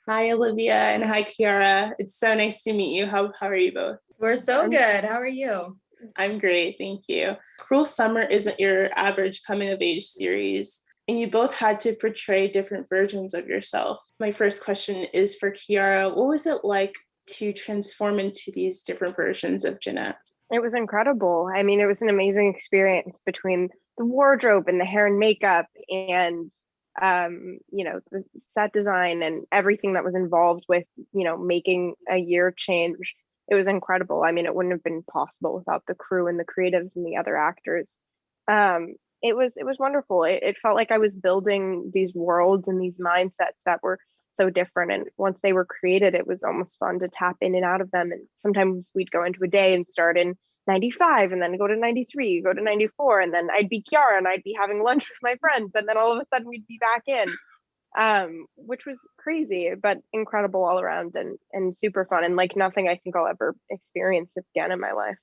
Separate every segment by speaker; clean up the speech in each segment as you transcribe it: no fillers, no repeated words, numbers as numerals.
Speaker 1: Hi, Olivia, and hi, Kiara. It's so nice to meet you. How are you both?
Speaker 2: We're so
Speaker 3: I'm
Speaker 2: good. How are you?
Speaker 1: I'm great, thank you. Cruel Summer isn't your average coming of age series, and you both had to portray different versions of yourself. My first question is for Kiara. What was it like to transform into these different versions of Jeanette?
Speaker 3: It was incredible. I mean, it was an amazing experience between the wardrobe and the hair and makeup and the set design and everything that was involved with, making a year change. It was incredible. I mean, it wouldn't have been possible without the crew and the creatives and the other actors. It was wonderful. It felt like I was building these worlds and these mindsets that were so different. And once they were created, it was almost fun to tap in and out of them. And sometimes we'd go into a day and start in 95 and then go to 93, go to 94, and then I'd be Kiara and I'd be having lunch with my friends. And then all of a sudden we'd be back in, which was crazy, but incredible all around and super fun. And like nothing I think I'll ever experience again in my life.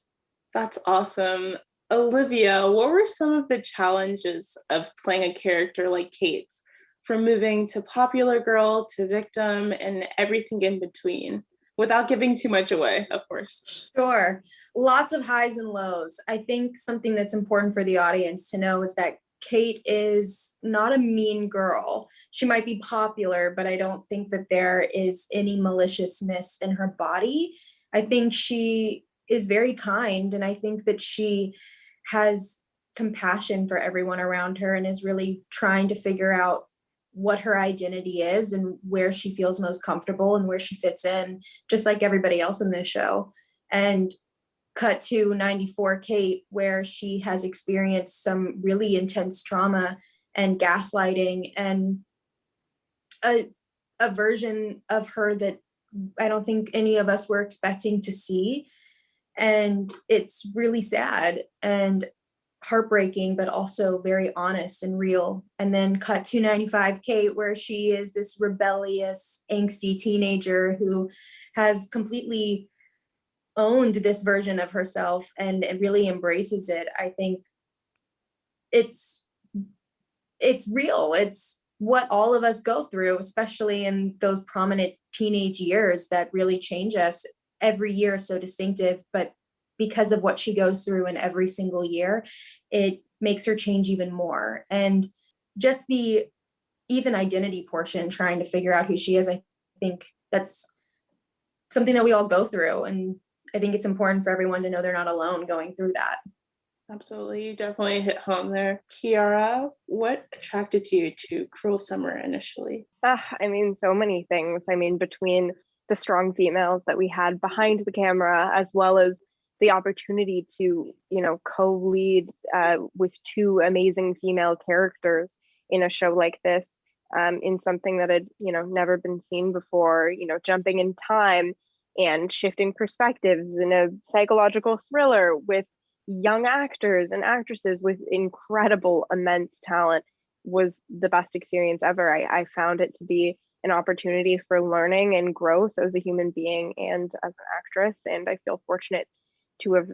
Speaker 1: That's awesome. Olivia, what were some of the challenges of playing a character like Kate's, from moving to popular girl to victim and everything in between, without giving too much away, of course?
Speaker 2: Sure. Lots of highs and lows. I think something that's important for the audience to know is that Kate is not a mean girl. She might be popular, but I don't think that there is any maliciousness in her body. I think she is very kind, and I think that she has compassion for everyone around her and is really trying to figure out what her identity is and where she feels most comfortable and where she fits in, just like everybody else in this show. And cut to 94 Kate, where she has experienced some really intense trauma and gaslighting and a, a version of her that I don't think any of us were expecting to see. And it's really sad and heartbreaking, but also very honest and real. And then cut to 95 Kate, where she is this rebellious, angsty teenager who has completely owned this version of herself and really embraces it. I think it's real. It's what all of us go through, especially in those prominent teenage years that really change us. Every year is so distinctive, but because of what she goes through in every single year, it makes her change even more. And just the even identity portion, trying to figure out who she is, I think that's something that we all go through. And I think it's important for everyone to know they're not alone going through that.
Speaker 1: Absolutely. You definitely hit home there. Kiara, what attracted you to Cruel Summer initially?
Speaker 3: I mean, so many things. I mean, between the strong females that we had behind the camera, as well as the opportunity to, co-lead with two amazing female characters in a show like this, in something that had, never been seen before, jumping in time and shifting perspectives in a psychological thriller with young actors and actresses with incredible, immense talent was the best experience ever. I found it to be an opportunity for learning and growth as a human being and as an actress. And I feel fortunate to have,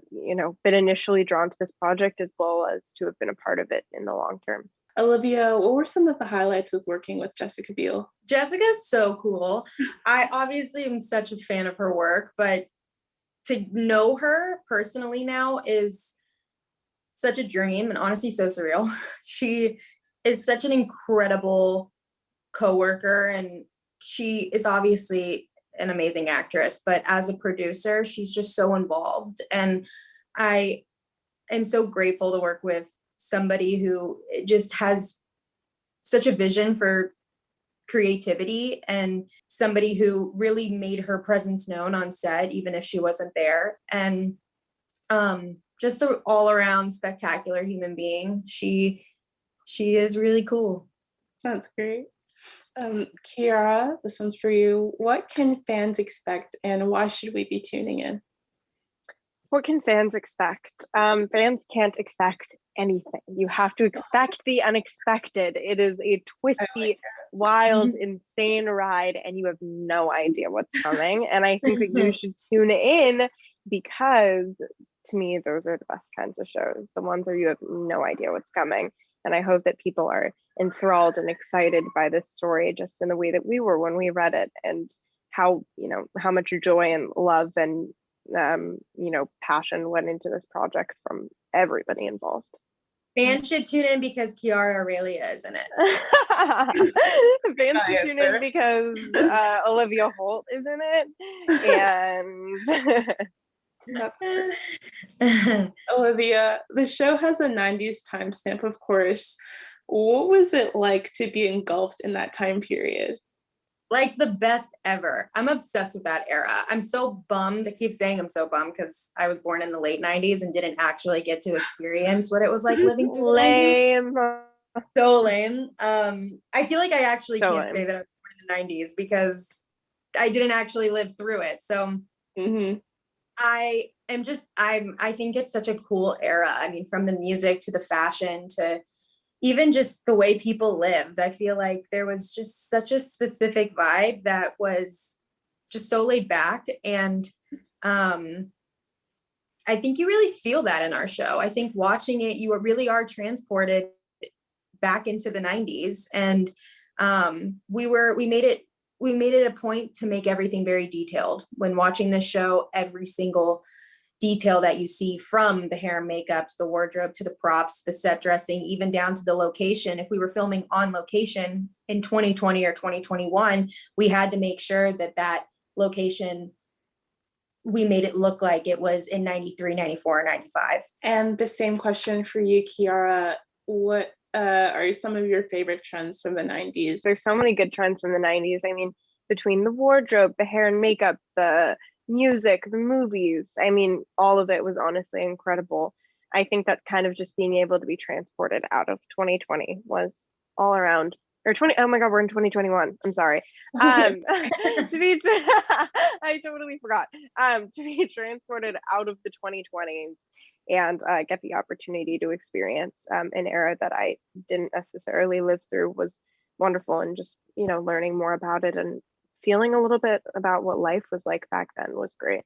Speaker 3: been initially drawn to this project as well as to have been a part of it in the long term.
Speaker 1: Olivia, what were some of the highlights with working with Jessica Biel?
Speaker 2: Jessica's so cool. I obviously am such a fan of her work, but to know her personally now is such a dream and honestly so surreal. She is such an incredible coworker, and she is obviously an amazing actress, but as a producer, she's just so involved. And I am so grateful to work with somebody who just has such a vision for creativity and somebody who really made her presence known on set, even if she wasn't there. And just an all around spectacular human being. She is really cool.
Speaker 1: That's great. Kiara, this one's for you. What can fans expect and why should we be tuning in?
Speaker 3: What can fans expect? Fans can't expect anything. You have to expect the unexpected. It is a twisty, wild, insane ride, and you have no idea what's coming. And I think that you should tune in because to me, those are the best kinds of shows, the ones where you have no idea what's coming. And I hope that people are enthralled and excited by this story just in the way that we were when we read it, and how, how much joy and love and, passion went into this project from everybody involved.
Speaker 2: Fans should tune in because Chiara Aurelia is in it.
Speaker 3: Fans should tune in because Olivia Holt is in it.
Speaker 1: And Olivia, the show has a 90s timestamp, of course. What was it like to be engulfed in that time period?
Speaker 2: Like the best ever. I'm obsessed with that era. I'm so bummed. I keep saying I'm so bummed because I was born in the late 90s and didn't actually get to experience what it was like living through the 90s. So lame. I feel like I actually can't say that I was born in the 90s because I didn't actually live through it. So I think it's such a cool era. I mean, from the music to the fashion to even just the way people lived. I feel like there was just such a specific vibe that was just so laid back. And I think you really feel that in our show. I think watching it, you really are transported back into the 90s. And we made it a point to make everything very detailed. When watching this show, every single detail that you see, from the hair and makeup to the wardrobe to the props, the set dressing, even down to the location. If we were filming on location in 2020 or 2021, we had to make sure that location, we made it look like it was in 93, 94, 95.
Speaker 1: And the same question for you, Chiara. What are some of your favorite trends from the 90s?
Speaker 3: There's so many good trends from the 90s. I mean, between the wardrobe, the hair and makeup, the music, the movies, I mean, all of it was honestly incredible. I think that kind of just being able to be transported out of 2020 was all around, or 20, oh my God, we're in 2021. I'm sorry. I totally forgot. To be transported out of the 2020s and get the opportunity to experience an era that I didn't necessarily live through was wonderful. And just, learning more about it and feeling a little bit about what life was like back then was great.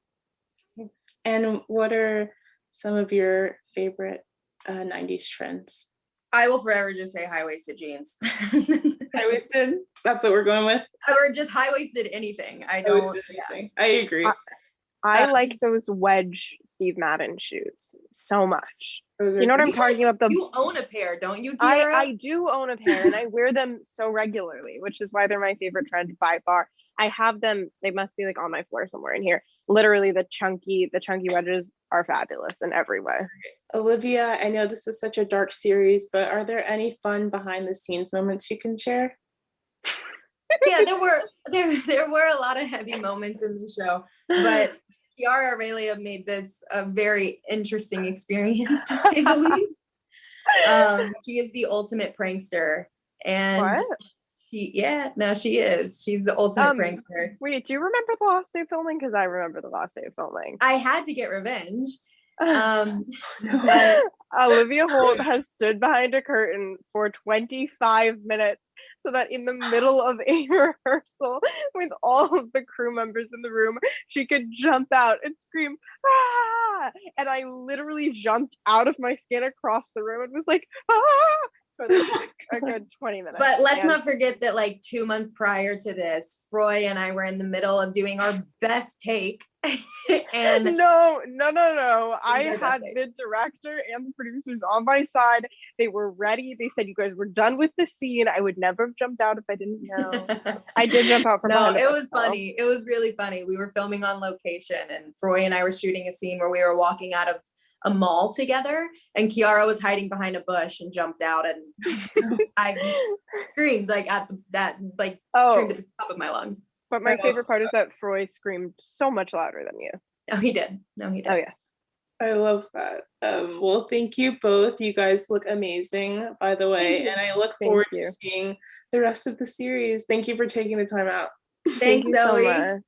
Speaker 1: And what are some of your favorite 90s trends?
Speaker 2: I will forever just say high-waisted jeans.
Speaker 1: High-waisted? That's what we're going with?
Speaker 2: Or just high-waisted anything. I don't.
Speaker 1: Anything. I agree.
Speaker 3: I like those wedge Steve Madden shoes so much. You know what I'm talking about?
Speaker 2: You own a pair, don't you, Chiara?
Speaker 3: I do own a pair, and I wear them so regularly, which is why they're my favorite trend by far. I have them, they must be like on my floor somewhere in here. Literally the chunky wedges are fabulous in every way.
Speaker 1: Olivia, I know this was such a dark series, but are there any fun behind the scenes moments you can share?
Speaker 2: Yeah, there were a lot of heavy moments in the show, but Chiara Aurelia made this a very interesting experience, to say the least. She is the ultimate prankster, and
Speaker 3: what?
Speaker 2: she is. She's the ultimate prankster.
Speaker 3: Wait, do you remember the last day of filming? Because I remember the last day of filming.
Speaker 2: I had to get revenge.
Speaker 3: But Olivia Holt has stood behind a curtain for 25 minutes so that in the middle of a rehearsal with all of the crew members in the room, she could jump out and scream, "Ah!" And I literally jumped out of my skin across the room and was like, "Ah!" for a good 20 minutes.
Speaker 2: But let's not forget that like 2 months prior to this, Froy and I were in the middle of doing our best take. And
Speaker 3: no. I had the director and the producers on my side. They were ready. They said, "You guys were done with the scene." I would never have jumped out if I didn't know. I did jump out from behind.
Speaker 2: No, it was funny. It was really funny. We were filming on location, and Froy and I were shooting a scene where we were walking out of a mall together, and Chiara was hiding behind a bush and jumped out, and I screamed like screamed at the top of my lungs.
Speaker 3: But my favorite part is that Froy screamed so much louder than you.
Speaker 2: Oh, he did. No, he did.
Speaker 3: Oh, yes.
Speaker 1: I love that. Well, thank you both. You guys look amazing, by the way, and I look forward to seeing the rest of the series. Thank you for taking the time out.
Speaker 2: Thanks, Zoe.
Speaker 3: So much.